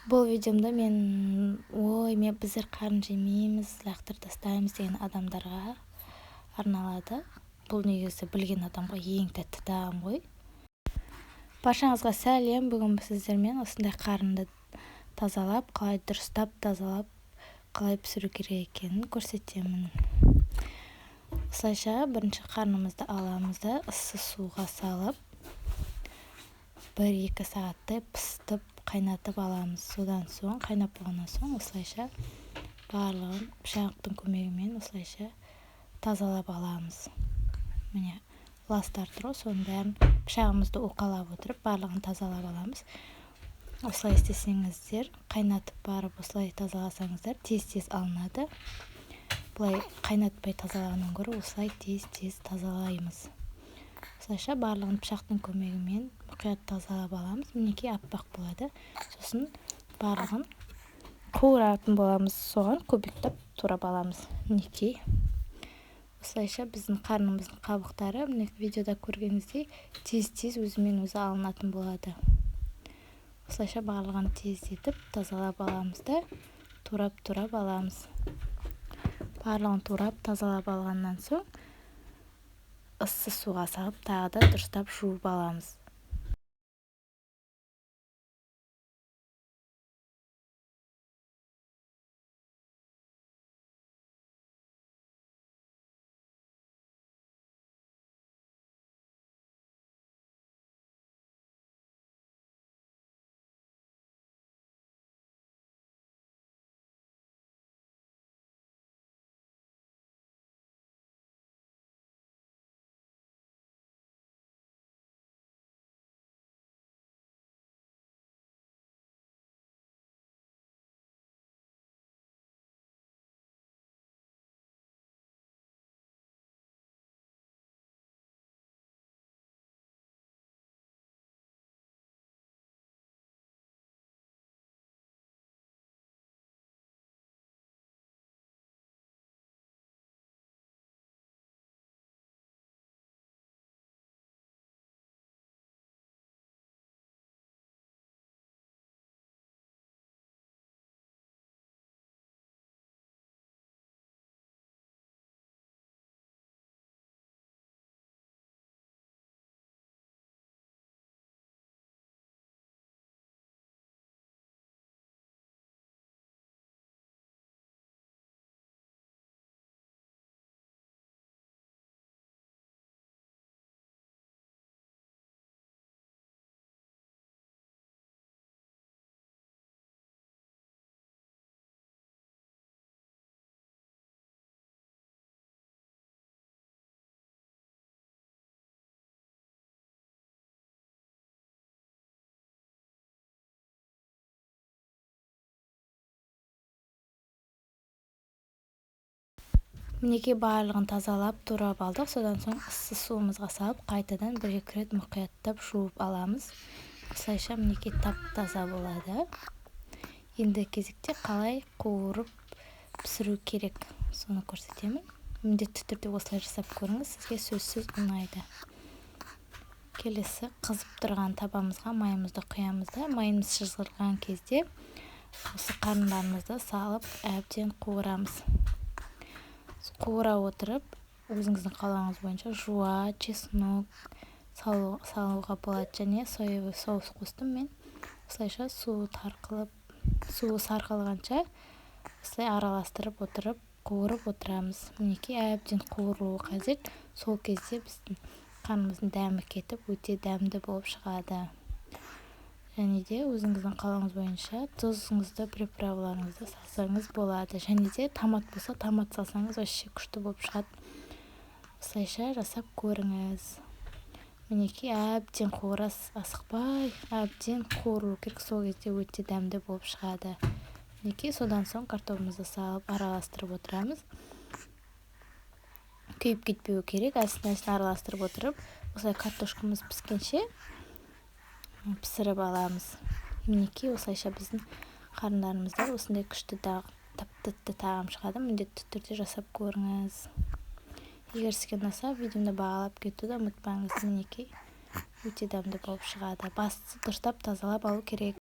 Бұл видеомда мен біздер қарын жемейміз, лақтырып тастаймыз деген адамдарға арналады. Бұл негізі білген адамға ең тәтті тағам ғой. Баршаңызға сәлем. Бүгін сіздермен осындай қарынды тазалап, қалай дұрыстап тазалап, қалай пісіру керек екенін көрсетемін. Осылайша бірінші қарнымызды аламыз да ыссы суға салып 1-2 сағаттай пыстып қайнатып аламыз. Содан соң қайнап болғаннан соң осылайша барлығын пышақтың көмегімен осылайша тазалап аламыз. Міне ластар тұр, соның бәрін пышағымызды уқалап отырып барлығын тазалап аламыз. Осылай істесеңіздер, қайнатып барып осылай тазаласаңыздар тез-тез алынады. Бұлай қайнатпай тазалағаннан гөрі осылай тез-тез тазалаймыз. Осылайша барлығын пышақтың көмегімен мұқият тазалап аламыз. Мінекей аппақ болады. Сосын барлығын қуыратын боламыз. Соған көбіктеп турап аламыз. Мінекей. Осылайша біздің қарнымыздың қабықтары видеода көргеніңіздей тез-тез өзімен өзі алынатын болады. Осылайша барлығын тездетіп тазалап аламыз да турап аламыз. Барлығын турап тазалап алғаннан соң ыссы суға салып тағы да дұрыстап жуып аламыз. Мінекей барлығын тазалап турап алдық. Содан соң ыссы суымызға салып қайтадан 1-2 рет мұқияттап жуып аламыз. Осылайша мінекей тап-таза болады. Енді кезекте қалай қуырып пісіру керек, соны көрсетемін. Міндетті түрде осылай жасап көріңіз, сізге сөзсіз ұнайды. Келесі қызып тұрған табамызға майымызды құямыз да, майымыз шыжғырған кезде осы қарындарымызды салып әбден қуырамыз. Қуыра отырып, өзіңіздің қалауыңыз бойынша жуа, чеснок салуға болады, және соевый соус қостым мен. Осылайша суы сарқылғанша осылай араластырып отырып, қуырып отырамыз. Мінекей әбден қуыруы қажет. Сол кезде біздің қанымыздың дәмі кетіп, өте дәмді болып шығады. Және де өзіңіздің қалауыңыз бойынша тұзыңызды, приправаларыңызды салсаңыз болады. Және де томат болса, томат салсаңыз вообще күшті болып шығады. Осылайша жасап көріңіз. Мінекей әбден қуырасыз, асықпай, әбден қуыру керек. Сол кезде өте дәмді болып шығады. Мінекей содан соң картофелімізді салып араластырып отырамыз. Күйіп кетпеу керек. Әсін араластырып отырып, осылай картошкамыз піскенше пісіріп аламыз. Мінекей осылайша біздің қарындарымызда осындай күшті тәтті тағам шығады. Міндетті түрде жасап көріңіз. Егер сізге ұнаса, видеомды бағалап кетуді ұмытпаңыз. Мінекей өте дәмді болып шығады. Бастысы дұрыстап тазалап алу керек.